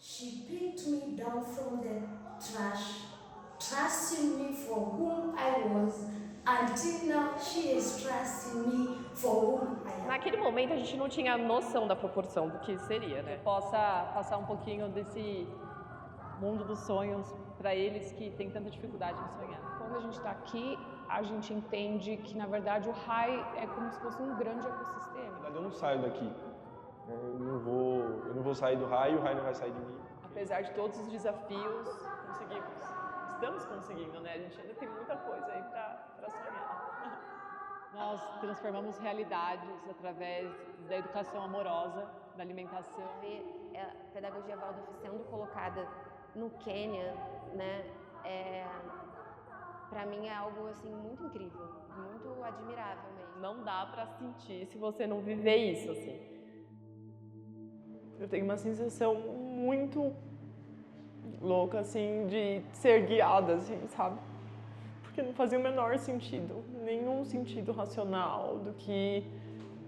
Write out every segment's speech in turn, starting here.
She picked me down from the trash, trusting me for whom I was, until now she is trusting me for whom I am. Naquele momento a gente não tinha noção da proporção do que seria, né? Possa passar um pouquinho desse mundo dos sonhos para eles que têm tanta dificuldade em sonhar. Quando a gente está aqui, a gente entende que, na verdade, o RAI é como se fosse um grande ecossistema. Eu não saio daqui. Eu não vou sair do RAI e o RAI não vai sair de mim. Apesar de todos os desafios, conseguimos. Estamos conseguindo, né? A gente ainda tem muita coisa aí para sonhar. Nós transformamos realidades através da educação amorosa, da alimentação. Ver a pedagogia Waldorf sendo colocada no Quênia, né, para mim é algo assim muito incrível, muito admirável mesmo. Não dá pra sentir se você não viver isso, assim. Eu tenho uma sensação muito louca, assim, de ser guiada, assim, sabe? Porque não fazia o menor sentido, nenhum sentido racional do que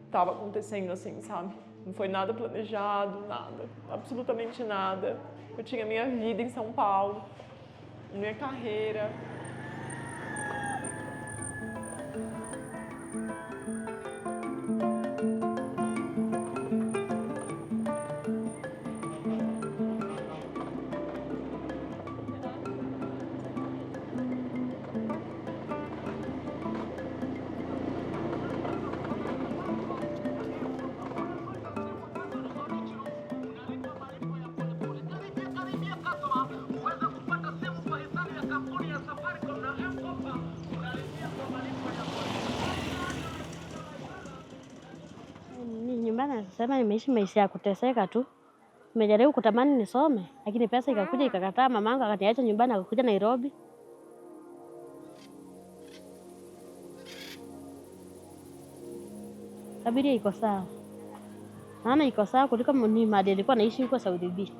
estava acontecendo, assim, sabe? Não foi nada planejado, nada, absolutamente nada. Eu tinha minha vida em São Paulo, minha carreira. Nyumbani nasema nimeishi maisha ya kuteseka tu. Nimejaribu kutamani nisome, lakini pesa ikakuja ikakataa. Mamangu akaniacha nyumbani akakuja Nairobi. Abiria iko sawa. Naona iko sawa kuliko ni mahali nilikuwa naishi huko Saudi B.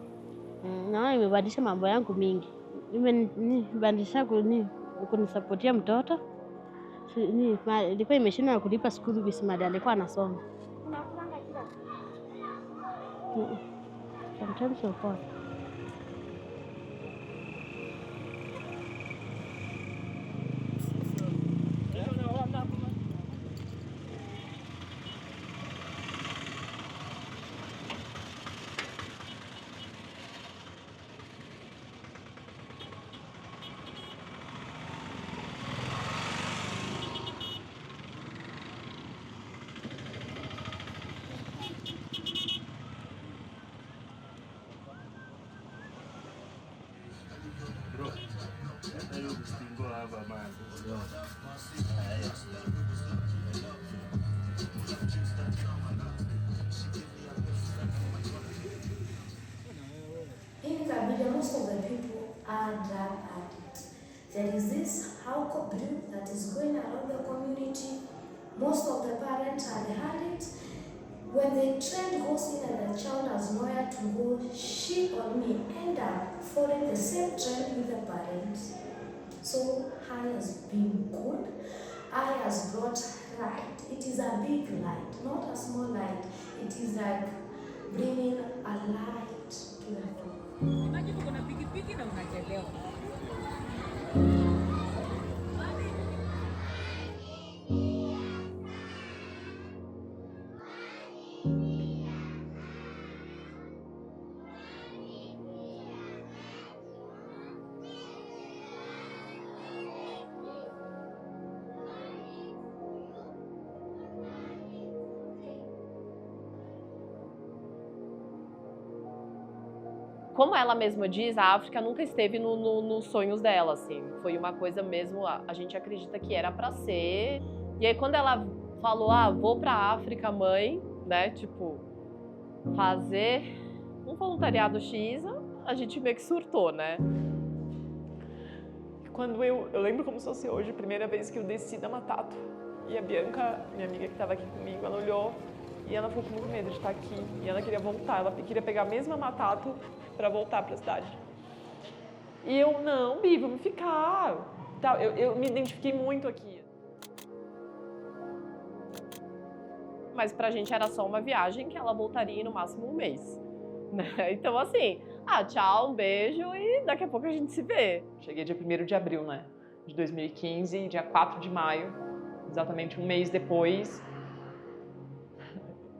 Naona imebadilisha mambo yangu mingi. Imebadilisha kunisapotia mtoto. Ilikuwa imeshinda kulipa school fees mahali alikuwa anasoma. Sometimes so far. In Kabiria, most of the people are drug addicts. There is this hauko brew that is going around the community. Most of the parents are the addicts. When the trend goes in and the child has nowhere to go, she or me end up following the same trend with the parents. So I has been good. I has brought light. It is a big light, not a small light. It is like bringing a light to the world. Imagine uko na pikipiki na unachelewa. Como ela mesma diz, a África nunca esteve nos sonhos dela, assim. Foi uma coisa mesmo, a gente acredita que era pra ser. E aí quando ela falou, vou pra África, mãe, né, tipo, fazer um voluntariado X, a gente meio que surtou, né? Quando eu lembro como se fosse hoje, a primeira vez que eu desci da Matato. E a Bianca, minha amiga que estava aqui comigo, ela olhou e ela ficou com muito medo de estar aqui. E ela queria voltar, ela queria pegar a mesma Matato para voltar para a cidade. E eu, não, Bi, vamos ficar. Eu me identifiquei muito aqui. Mas pra gente era só uma viagem que ela voltaria no máximo um mês. Né? Então, assim, Ah, tchau, um beijo e daqui a pouco a gente se vê. Cheguei dia 1º de abril, né? De 2015, e dia 4 de maio, exatamente um mês depois,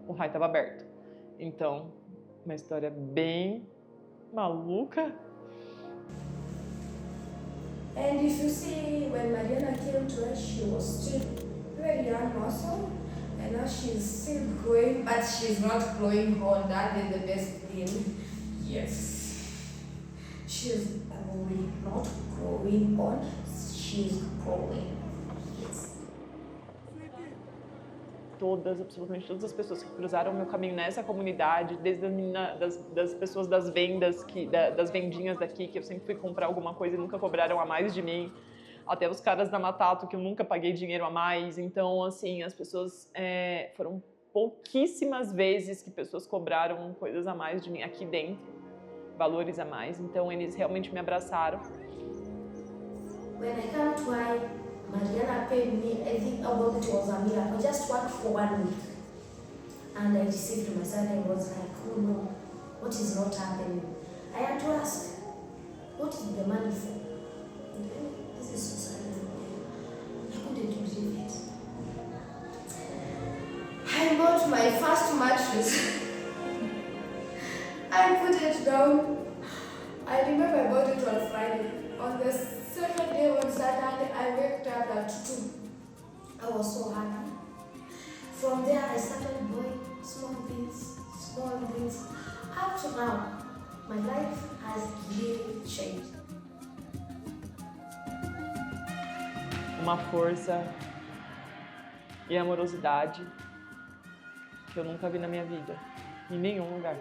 o RAI estava aberto. Então, uma história bem maluca. And if you see, when Mariana came to us, she was still very young also. And now she's still growing, but she's not growing on. That is the best thing. Yes. She's growing, not growing on. She's growing. Yes. Absolutamente todas as pessoas que cruzaram o meu caminho nessa comunidade, desde a menina, das pessoas das vendas, das vendinhas daqui, que eu sempre fui comprar alguma coisa e nunca cobraram a mais de mim, até os caras da Matato, que eu nunca paguei dinheiro a mais. Então, assim, as pessoas, foram pouquíssimas vezes que pessoas cobraram coisas a mais de mim aqui dentro, valores a mais. Então, eles realmente me abraçaram. When I come to I, Mariana paid me, I think about it was a miracle, just worked for 1 week. And I received my salary. I was like, oh no, what is not happening? I had to ask, what is the money for? This is so sad. I couldn't believe it. I bought my first mattress. I put it down. I remember I bought it on Friday. On the second day, on Saturday, I waked up at 2. I was so happy. From there, I started buying small things. Up to now, my life has really changed. Uma força e amorosidade que eu nunca vi na minha vida, em nenhum lugar.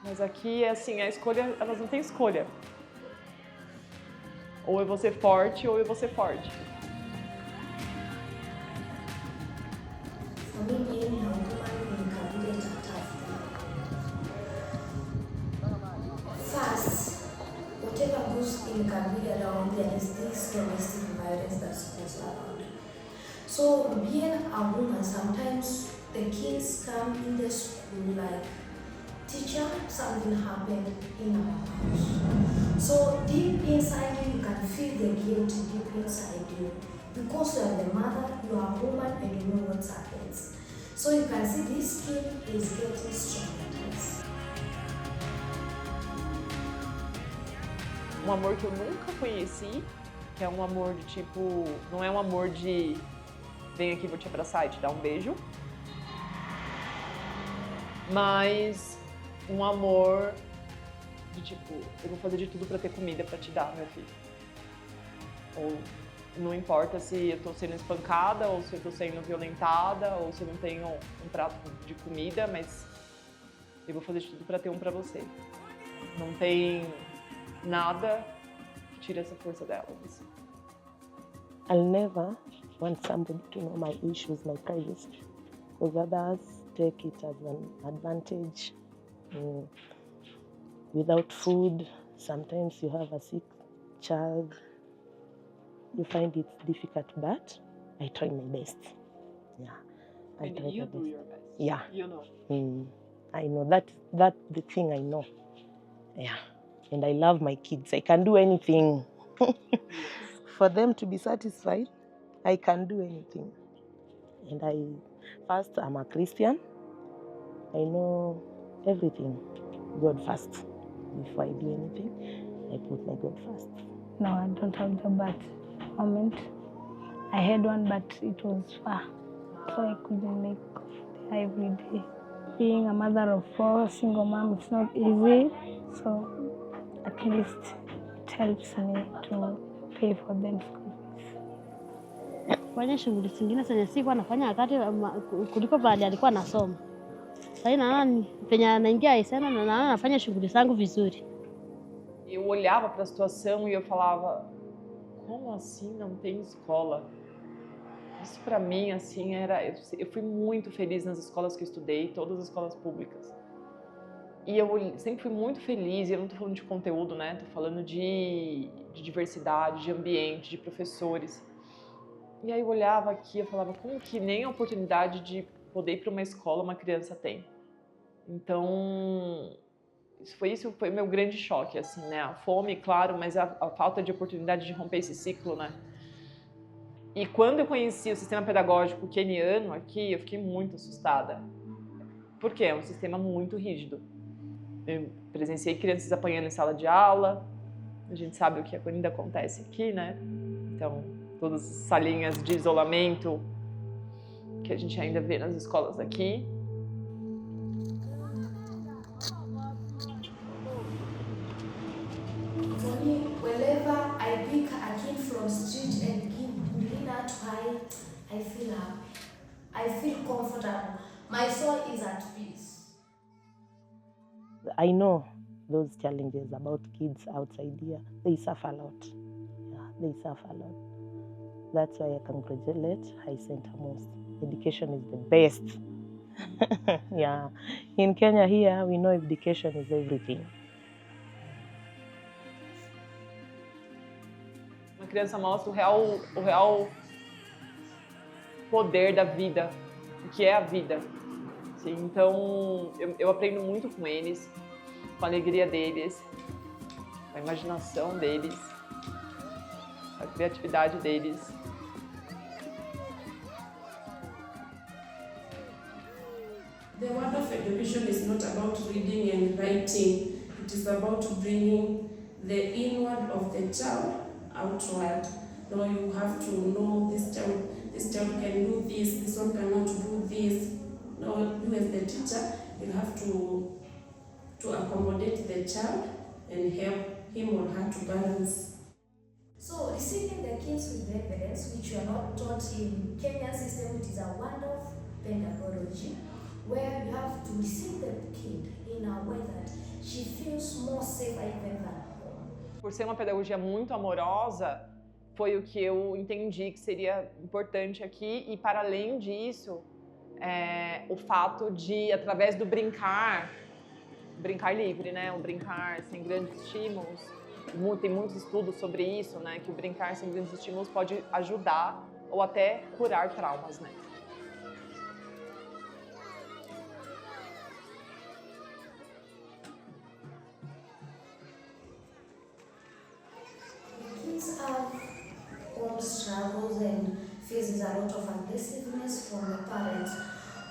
Mas aqui, assim, a escolha, elas não têm escolha. Ou eu vou ser forte, ou eu vou ser forte. For me, being a woman in Kabila is a tough thing. First, whatever goes in Kabila around, there is this domestic violence that goes around. So, being a woman, sometimes the kids come in the school like, teacher, something happened in our house. So deep inside you can feel the guilt deep inside you. Because you are the mother, you are a woman, and you know what happens. So you can see this skin is getting traumatized. Um amor que eu nunca conheci, que é um amor de tipo, não é um amor de vem aqui, vou te abraçar e te dar um beijo, mas um amor de tipo, eu vou fazer de tudo pra ter comida pra te dar, meu filho. Ou não importa se eu tô sendo espancada, ou se eu tô sendo violentada, ou se eu não tenho um prato de comida, mas eu vou fazer de tudo pra ter um pra você. Não tem nada que tire essa força dela. Assim. I'll never want somebody to know my issues, my privacy, because others take it as an advantage. Without food, sometimes you have a sick child, you find it difficult, but I try my best. Yeah, I And try you my do best. your best. Yeah. You know. I know that's the thing I know. Yeah, and I love my kids. I can do anything for them to be satisfied. I can do anything. And I'm a Christian. I know everything. God first. Before I do anything, I put my God first. No, I don't have job at the moment. I had one, but it was far, so I couldn't make there every day. Being a mother of 4, single mom, it's not easy, so at least it helps me to pay for them school fees. Fanya shughuli zingine zenye sikuwa anafanya wakati kuliko pale alikuwa anasoma. Sasa naona penye anaingia Isena na naona anafanya shughuli zangu vizuri. Eu olhava para a situação e eu falava, como assim não tem escola? Isso para mim, assim, eu fui muito feliz nas escolas que eu estudei, todas as escolas públicas. E eu sempre fui muito feliz, e eu não tô falando de conteúdo, né? Tô falando de diversidade, de ambiente, de professores. E aí eu olhava aqui, eu falava, como que nem a oportunidade de poder ir para uma escola uma criança tem? Então, Isso foi o meu grande choque, assim, né? A fome, claro, mas a falta de oportunidade de romper esse ciclo, né? E quando eu conheci o sistema pedagógico queniano aqui, eu fiquei muito assustada. Porque é um sistema muito rígido. Eu presenciei crianças apanhando em sala de aula, a gente sabe o que ainda acontece aqui, né? Então, todas as salinhas de isolamento que a gente ainda vê nas escolas aqui. For me, whenever I pick a kid from street and give dinner to her, I feel happy. I feel comfortable. My soul is at peace. I know those challenges about kids outside here. They suffer a lot. Yeah, they suffer a lot. That's why I congratulate High Center most. Education is the best. Yeah. In Kenya here, we know education is everything. Uma criança mostra o real poder da vida, o que é a vida. Sim, então, eu aprendo muito com eles, com a alegria deles, com a imaginação deles, a criatividade deles. The word of education is not about reading and writing. It is about bringing the inward of the child outward. Now you have to know this child can do this one cannot do this. Now you as the teacher, you have to accommodate the child and help him or her to balance. So receiving the kids with reverence, which you are not taught in Kenyan system, it is a wonderful pedagogy, where you have to receive the kid in a way that she feels more safe even than home. Por ser uma pedagogia muito amorosa, foi o que eu entendi que seria importante aqui, e para além disso, o fato de, através do brincar livre, né, o brincar sem grandes estímulos, tem muitos estudos sobre isso, né, que o brincar sem grandes estímulos pode ajudar ou até curar traumas, né. Kids have own struggles and faces a lot of aggressiveness from the parents.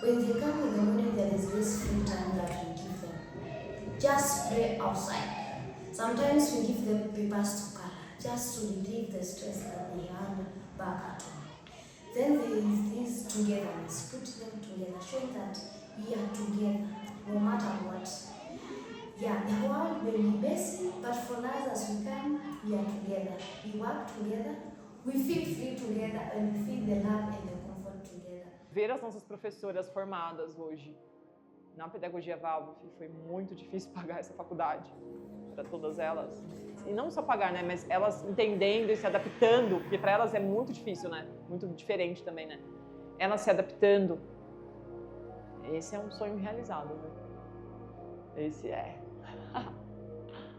When they come in the morning, there is this free time that we give them. Just play outside. Sometimes we give them papers to color, just to relieve the stress that they had back at home. Then there is this togetherness, put them together, showing that we are together, no matter what. Yeah, the world may be messy, but for us as we come, we are together. We work together, we feel free together, and we feel the love and the comfort together. Ver as nossas professoras formadas hoje na pedagogia Waldorf foi muito difícil pagar essa faculdade para todas elas. E não só pagar, né, mas elas entendendo e se adaptando, porque para elas é muito difícil, né, muito diferente também, né. Elas se adaptando. Esse é um sonho realizado, né? Esse é.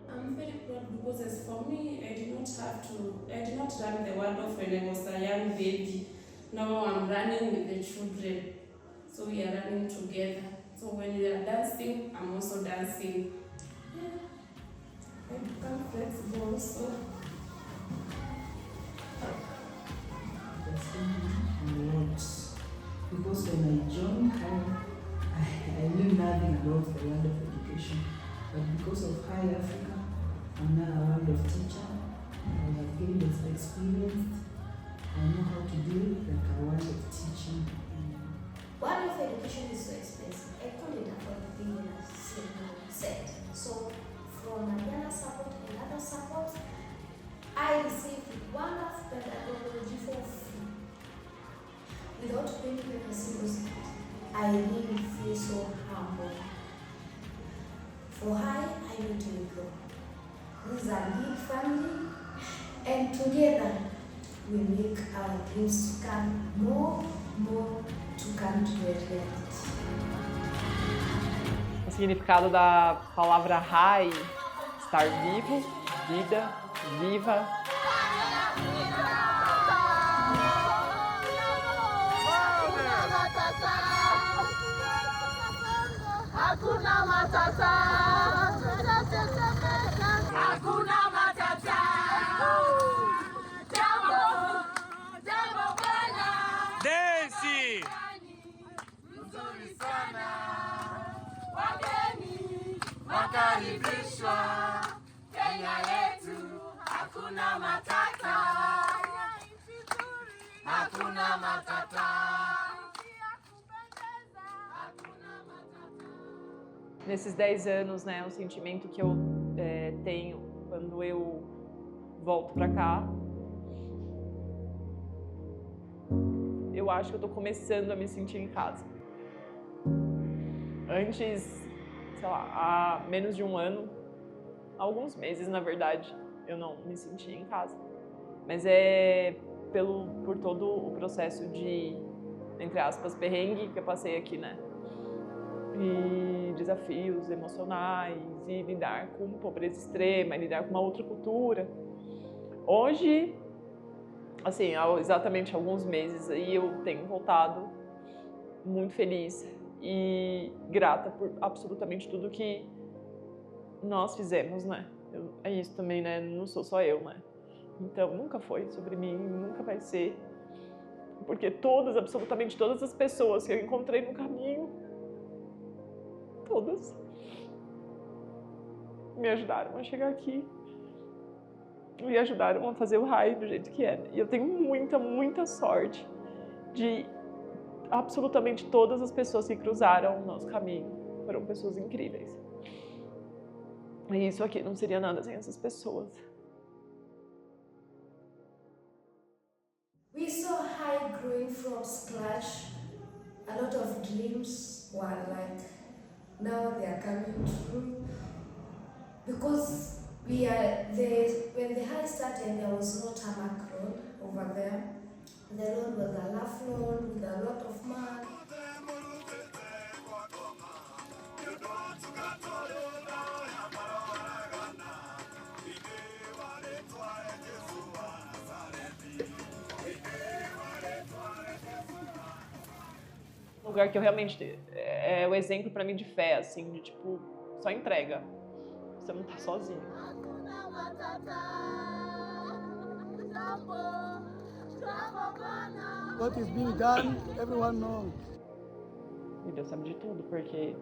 I'm very proud because as for me, I did not run the Waldorf when I was a young baby. Now I'm running with the children. So we are running together. So when we are dancing, I'm also dancing. Yeah. I become flexible also. Because when I joined home, I knew nothing about the world of education. But because of High Africa, I'm now a Waldorf teacher. I have gained experience. I know how to do like a Waldorf teaching. Waldorf education is so expensive. I couldn't afford being in a single set. So from Mariana support and other support, I received wonderful pedagogy for free. Without paying a single cent. I really feel so humble. For High, I need to grow. This is a big family, and together we make our dreams come more to come to reality. O significado da palavra High, estar vivo, vida, viva. Hakuna matata. wakaribishwa Kenya yetu, hakuna matata, hakuna matata. Nesses 10 anos, né, o sentimento que eu tenho quando eu volto pra cá, eu acho que eu tô começando a me sentir em casa. Antes, sei lá, há menos de um ano, alguns meses, na verdade, eu não me sentia em casa. Mas é por todo o processo de, entre aspas, perrengue que eu passei aqui, né? E desafios emocionais, e lidar com pobreza extrema, e lidar com uma outra cultura. Hoje, assim, há exatamente alguns meses aí eu tenho voltado muito feliz e grata por absolutamente tudo que nós fizemos, né? É isso também, né? Não sou só eu, né? Então, nunca foi sobre mim, nunca vai ser. Porque absolutamente todas as pessoas que eu encontrei no caminho, todas, me ajudaram a chegar aqui. Me ajudaram a fazer o RAI do jeito que é. E eu tenho muita, muita sorte de absolutamente todas as pessoas que cruzaram o nosso caminho. Foram pessoas incríveis. E isso aqui não seria nada sem essas pessoas. We saw Hai growing from scratch. A lot of dreams were like, now they are coming true. Because when the Hai started, there was no tarmac road over there. The road was a rough road with a lot of mud. Um lugar que eu realmente é o exemplo pra mim de fé, assim, de tipo, só entrega. Você não tá sozinho. What is being done, everyone knows. E Deus sabe de tudo, porque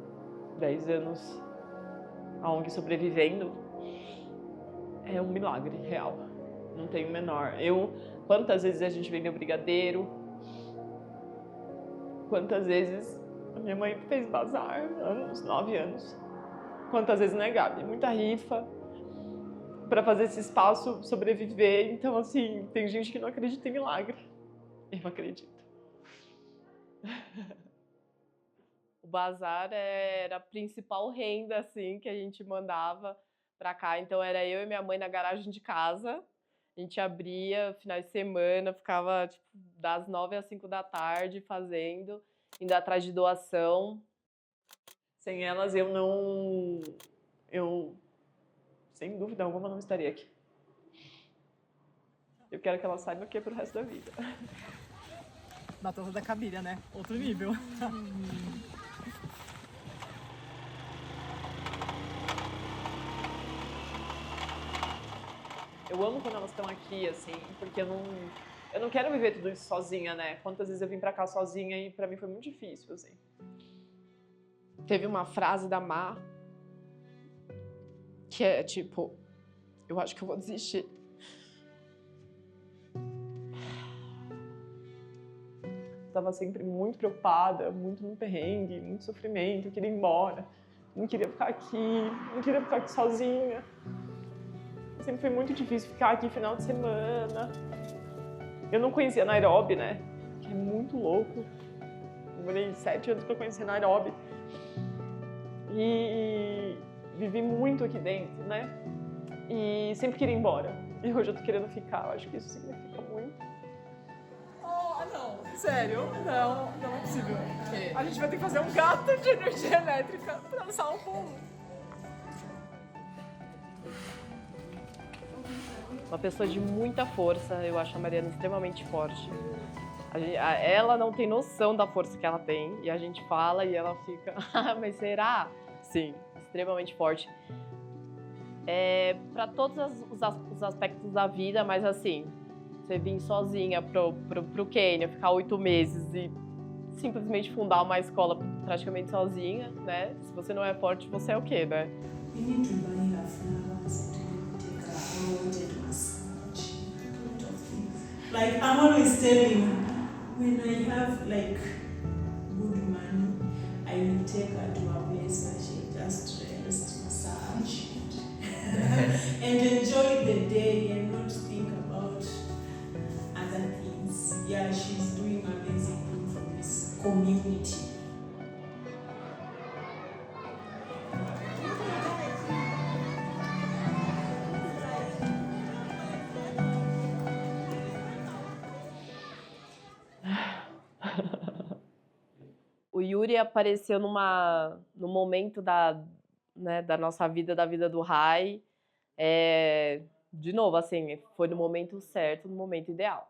10 anos a ONG sobrevivendo é um milagre real. Não tem o menor. Quantas vezes a gente vendeu brigadeiro? Quantas vezes a minha mãe fez bazar, uns 9 anos. Quantas vezes, né, Gabi? Muita rifa para fazer esse espaço sobreviver. Então, assim, tem gente que não acredita em milagre. Eu acredito. O bazar era a principal renda, assim, que a gente mandava pra cá. Então, era eu e minha mãe na garagem de casa. A gente abria, final de semana, ficava tipo, das 9 às 5 da tarde fazendo, indo atrás de doação. Sem elas, eu, sem dúvida alguma, não estaria aqui. Eu quero que elas saibam que é pro resto da vida. Batata da Camila, né? Outro nível. Eu amo quando elas estão aqui, assim, porque eu não quero viver tudo isso sozinha, né? Quantas vezes eu vim pra cá sozinha e pra mim foi muito difícil, assim. Teve uma frase da Má que é tipo, eu acho que eu vou desistir. Estava sempre muito preocupada, muito no perrengue, muito sofrimento, eu queria ir embora, não queria ficar aqui sozinha. Sempre foi muito difícil ficar aqui final de semana. Eu não conhecia Nairobi, né? Que é muito louco. Demorei 7 anos para conhecer Nairobi. E vivi muito aqui dentro, né? E sempre queria ir embora. E hoje eu tô querendo ficar. Eu acho que isso significa muito. Oh, não. Sério? Não é possível. A gente vai ter que fazer um gato de energia elétrica pra lançar um povo. Uma pessoa de muita força, eu acho a Mariana extremamente forte. Ela não tem noção da força que ela tem, e a gente fala e ela fica, mas será? Sim, extremamente forte. Para todos os aspectos da vida, mas assim, você vir sozinha pro Quênia, ficar 8 meses e simplesmente fundar uma escola praticamente sozinha, né? Se você não é forte, você é o quê, né? We need to buy her flowers and take her out and massage. A lot of things. Like I'm always telling her, when I have like good money, I will take her to a place where she just rest, massage, and enjoy the day and not think about other things. Yeah, she's doing amazing things for this community. O Yuri apareceu no momento da nossa vida, da vida do Rai. De novo, assim, foi no momento certo, no momento ideal.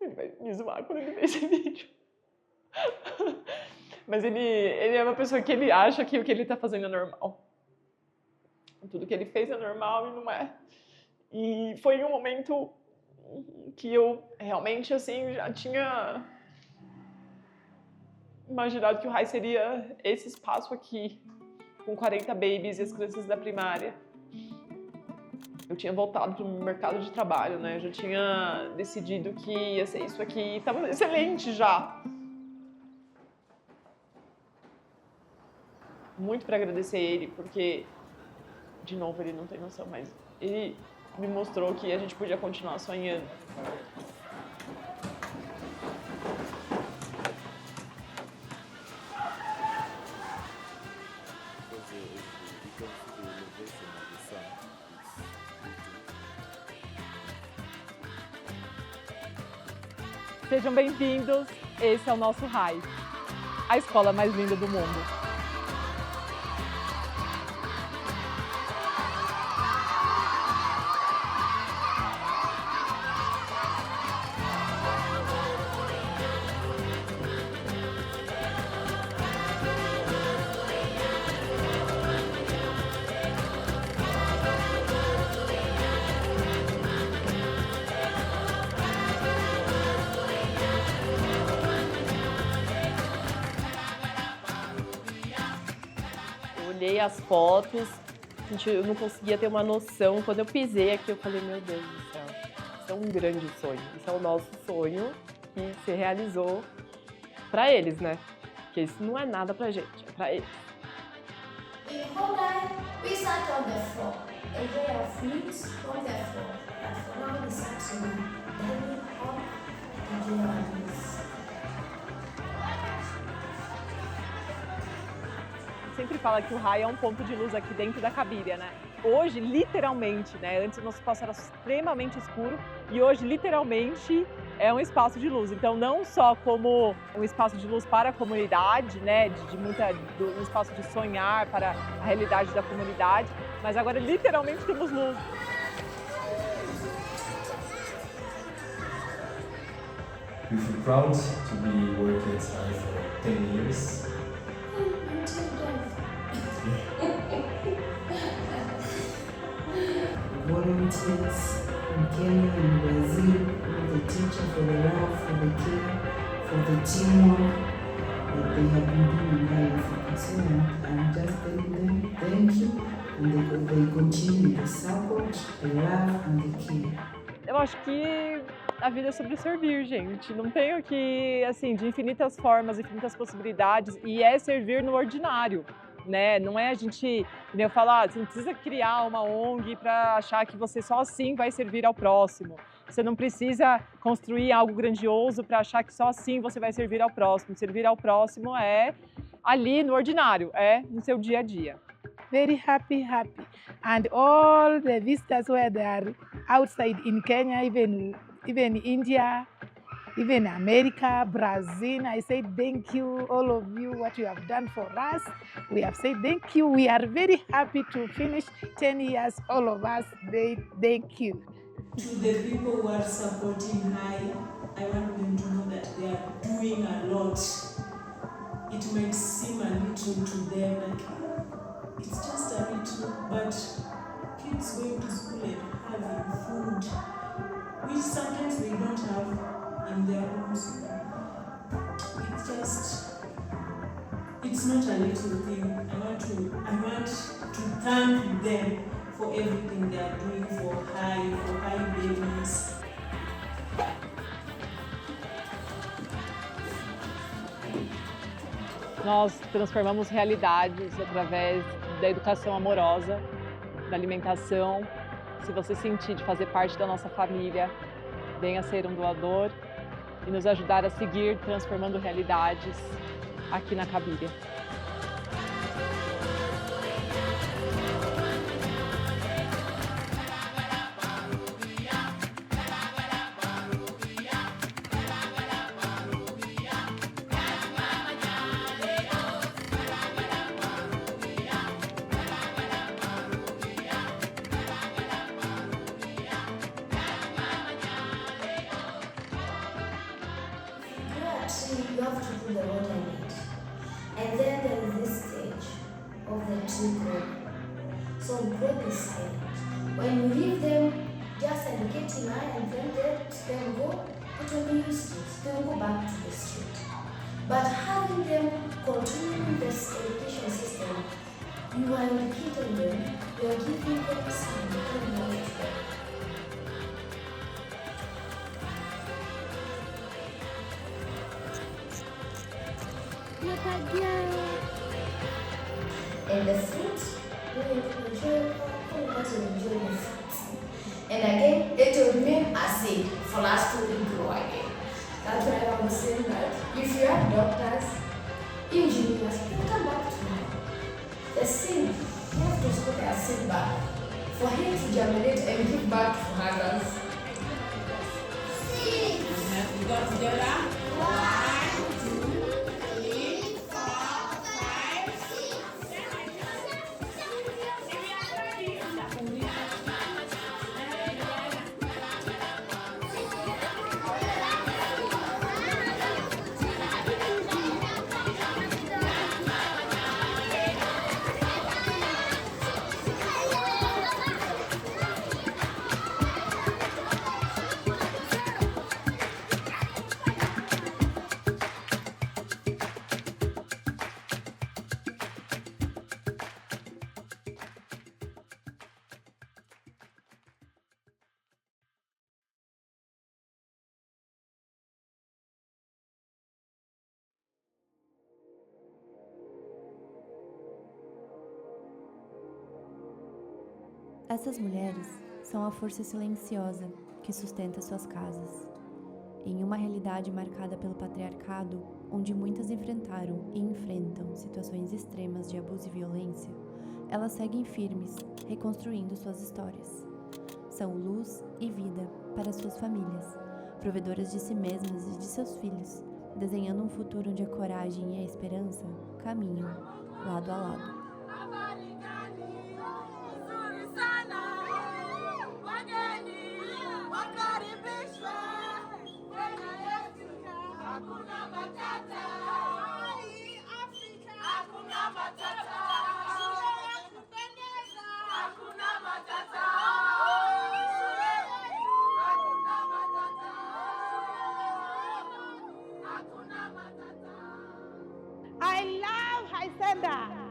Ele vai me zoar quando ele vê esse vídeo. Mas ele é uma pessoa que ele acha que o que ele tá fazendo é normal. Tudo que ele fez é normal e não é. E foi um momento que eu realmente, assim, já tinha imaginado que o Rai seria esse espaço aqui, com 40 babies e as crianças da primária. Eu tinha voltado para o mercado de trabalho, né? Eu já tinha decidido que ia ser isso aqui e estava excelente já. Muito para agradecer ele, porque, de novo, ele não tem noção, mas ele me mostrou que a gente podia continuar sonhando. Sejam bem-vindos, esse é o nosso Rai, a escola mais linda do mundo. Olhei as fotos, eu não conseguia ter uma noção. Quando eu pisei aqui, eu falei, meu Deus do céu, isso é um grande sonho. Isso é o nosso sonho que se realizou para eles, né? Porque isso não é nada pra gente, é pra eles. In Honda, we sat on the floor. And there are fleas on the floor. But for now, we sat in the dining hall and there are fleas. Sempre fala que o Rai é um ponto de luz aqui dentro da Cabiria, né? Hoje, literalmente, né? Antes o nosso espaço era extremamente escuro e hoje, literalmente, é um espaço de luz. Então, não só como um espaço de luz para a comunidade, né? Um espaço de sonhar para a realidade da comunidade, mas agora, literalmente, temos luz. We feel proud to be working at Rai for 10 years. Volunteers from Kenya and Brazil, the teacher for the love, for the care, for the teamwork that they have been doing in Rai Africa. So I'm just telling them thank you, and they continue the support, the love and the care. Eu acho que a vida é sobre servir, gente. Não tem o que, assim, de infinitas formas, infinitas possibilidades, e é servir no ordinário. Né? Não é a gente, eu falar, você não precisa criar uma ONG para achar que você só assim vai servir ao próximo. Você não precisa construir algo grandioso para achar que só assim você vai servir ao próximo. Servir ao próximo é ali no ordinário, é no seu dia a dia. Very happy. And all the visitors where they are outside in Kenya, even India, even America, Brazil, I say thank you, all of you, what you have done for us. We have said thank you. We are very happy to finish 10 years, all of us. Thank you. To the people who are supporting Rai, I want them to know that they are doing a lot. It might seem a little to them, like it's just a little, but kids going to school and having food, which sometimes they don't have in their homes. It's not a little thing. I want thank them for everything they are doing for high babies. Nós transformamos realidades através da educação amorosa, da alimentação. Se você sentir de fazer parte da nossa família, venha ser um doador e nos ajudar a seguir transformando realidades aqui na Cabiria. You have to put the water in it. And then there is this stage of the tree growing. So growth is silent. When you leave them just educating eye and then let them go, it will be useless. They will go back to the street. But having them continue this education system, you are educating them, you are giving them some knowledge. And the fruits, you enjoy the fruits. And again, it will remain a seed for us to grow again. That's why I was saying that if you have doctors, engineers, you can come back to me. The seed, you have to put a seed back for him to germinate and give back to others. You got together? 1, 2, 3, 4, 5, 6. Essas mulheres são a força silenciosa que sustenta suas casas. Em uma realidade marcada pelo patriarcado, onde muitas enfrentaram e enfrentam situações extremas de abuso e violência, elas seguem firmes, reconstruindo suas histórias. São luz e vida para suas famílias, provedoras de si mesmas e de seus filhos, desenhando um futuro onde a coragem e a esperança caminham lado a lado. I love Haisenda.